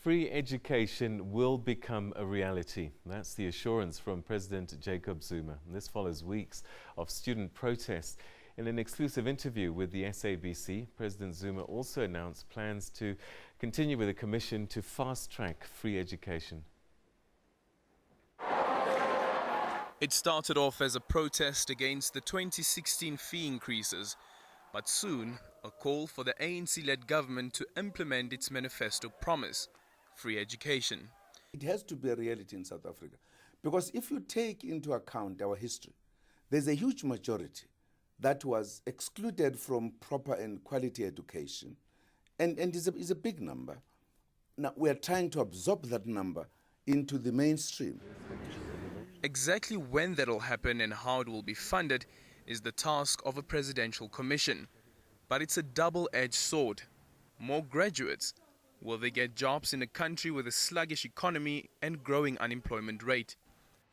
Free education will become a reality. That's the assurance from President Jacob Zuma. This follows weeks of student protests. In an exclusive interview with the SABC, President Zuma also announced plans to continue with a commission to fast-track free education. It started off as a protest against the 2016 fee increases, but soon a call for the ANC-led government to implement its manifesto promise: free education. It has to be a reality in South Africa, because if you take into account our history, there's a huge majority that was excluded from proper and quality education, and is a big number. Now we are trying to absorb that number into the mainstream. Exactly when that'll happen and how it will be funded is the task of a presidential commission. But it's a double-edged sword. More graduates. Will they get jobs in a country with a sluggish economy and growing unemployment rate?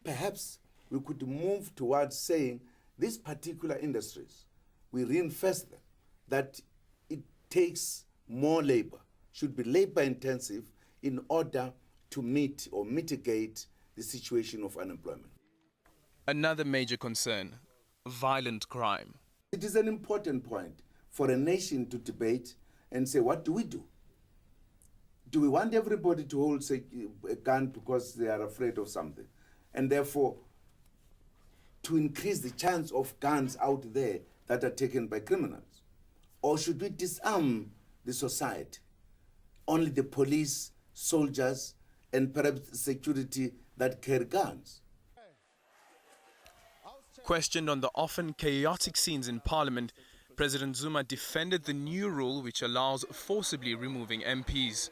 Perhaps we could move towards saying these particular industries, we reinforce them, that it takes more labor, should be labor intensive in order to meet or mitigate the situation of unemployment. Another major concern: violent crime. It is an important point for a nation to debate and say, what do we do? Do we want everybody to hold, say, a gun because they are afraid of something, and therefore to increase the chance of guns out there that are taken by criminals? Or should we disarm the society? Only the police, soldiers, and perhaps security that carry guns. Questioned on the often chaotic scenes in Parliament, President Zuma defended the new rule which allows forcibly removing MPs.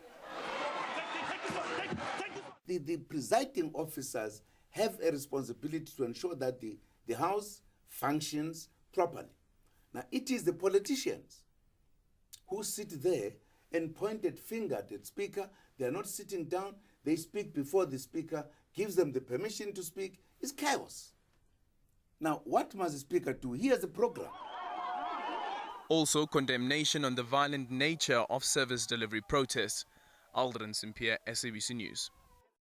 The presiding officers have a responsibility to ensure that the House functions properly. Now, it is the politicians who sit there and point a finger at the Speaker. They are not sitting down. They speak before the Speaker gives them the permission to speak. It's chaos. Now, what must the Speaker do? He has a program. Also, condemnation on the violent nature of service delivery protests. Aldrin Simpier, SABC News.